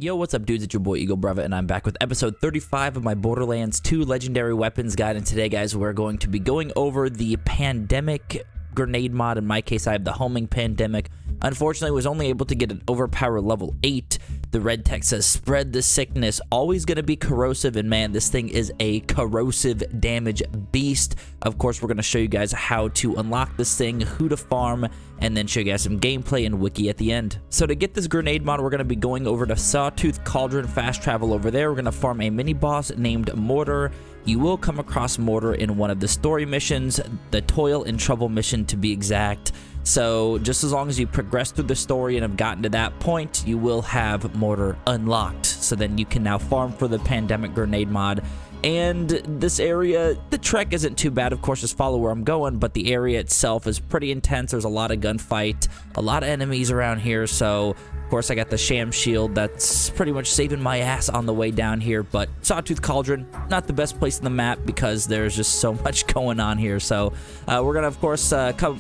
Yo, what's up, dudes? It's your boy Eagle Breva, and I'm back with episode 35 of my Borderlands 2 Legendary Weapons Guide. And today, guys, we're going to be going over the Pandemic grenade mod. In my case, I have the Homing Pandemic. Unfortunately, I was only able to get an overpower level 8. The red text says, spread the sickness. Always going to be corrosive, and man, this thing is a corrosive damage beast. Of course, we're going to show you guys how to unlock this thing, who to farm, and then show you guys some gameplay and wiki at the end. So to get this grenade mod, we're going to be going over to Sawtooth Cauldron, fast travel over there. We're going to farm a mini boss named Mortar. You will come across Mortar in one of the story missions, the Toil and Trouble mission to be exact. So just as long as you progress through the story and have gotten to that point, you will have Mortar unlocked. So then you can now farm for the Pandemic grenade mod. And this area, the trek isn't too bad, of course, just follow where I'm going, but the area itself is pretty intense. There's a lot of gunfight, a lot of enemies around here, so of course I got the sham shield that's pretty much saving my ass on the way down here. But Sawtooth Cauldron, not the best place in the map because there's just so much going on here. So we're gonna, of course,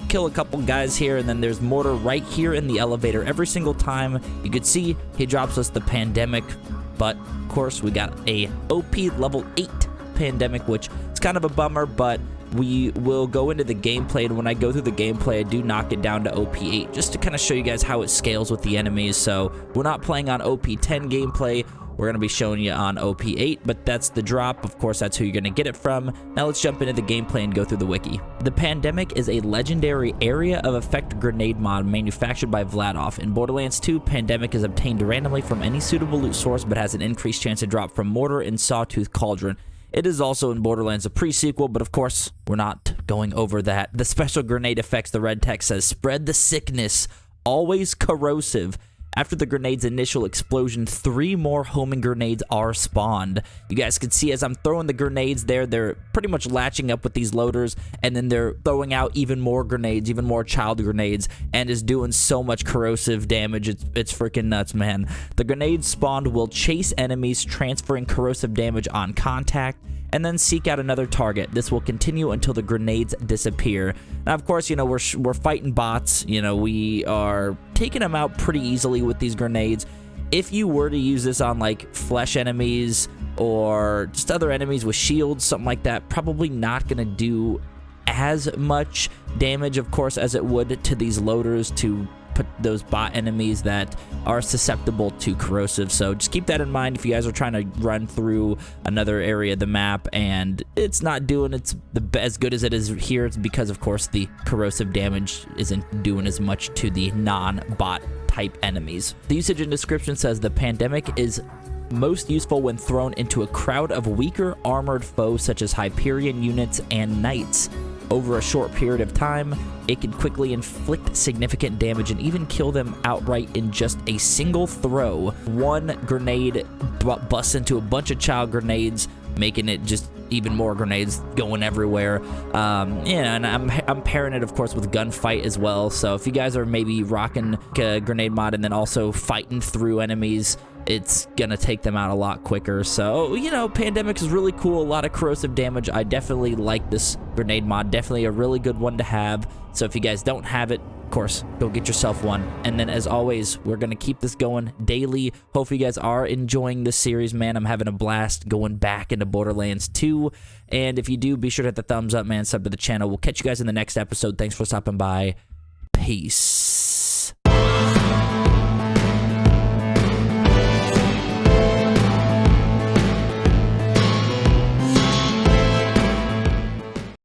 kill a couple guys here, and then there's Mortar right here in the elevator. Every single time you could see he drops us the Pandemic. But, of course, we got a OP level 8 Pandemic, which is kind of a bummer, but we will go into the gameplay, and when I go through the gameplay, I do knock it down to OP 8, just to kind of show you guys how it scales with the enemies. So, we're not playing on OP 10 gameplay. We're going to be showing you on OP 8, but that's the drop. Of course, that's who you're going to get it from. Now let's jump into the gameplay and go through the wiki. The Pandemic is a legendary area of effect grenade mod manufactured by Vladoff. In Borderlands 2, Pandemic is obtained randomly from any suitable loot source, but has an increased chance to drop from Mortar and Sawtooth Cauldron. It is also in Borderlands a pre-sequel, but of course, we're not going over that. The special grenade effects, the red text says, spread the sickness, always corrosive. After the grenade's initial explosion, 3 more homing grenades are spawned. You guys can see as I'm throwing the grenades there, they're pretty much latching up with these loaders, and then they're throwing out even more grenades, even more child grenades, and is doing so much corrosive damage. It's freaking nuts, man. The grenades spawned will chase enemies, transferring corrosive damage on contact, and then seek out another target. This will continue until the grenades disappear. Now, of course, you know, we're fighting bots. You know, we are taking them out pretty easily with these grenades. If you were to use this on, like, flesh enemies or just other enemies with shields, something like that, probably not going to do as much damage, of course, as it would to these loaders to put those bot enemies that are susceptible to corrosive. So just keep that in mind if you guys are trying to run through another area of the map and it's not doing as good as it is here. It's because, of course, the corrosive damage isn't doing as much to the non-bot type enemies. The usage and description says the Pandemic is most useful when thrown into a crowd of weaker armored foes such as Hyperion units and knights. Over a short period of time, it can quickly inflict significant damage and even kill them outright in just a single throw. One grenade busts into a bunch of child grenades, making it just even more grenades going everywhere. Yeah, and I'm pairing it, of course, with gunfight as well. So if you guys are maybe rocking a grenade mod and then also fighting through enemies, it's gonna take them out a lot quicker. So, you know, Pandemic is really cool. A lot of corrosive damage. I definitely like this grenade mod. Definitely a really good one to have. So if you guys don't have it, of course, go get yourself one. And then, as always, we're gonna keep this going daily. Hopefully you guys are enjoying this series, man. I'm having a blast going back into Borderlands 2. And if you do, be sure to hit the thumbs up, man. Sub to the channel. We'll catch you guys in the next episode. Thanks for stopping by. Peace.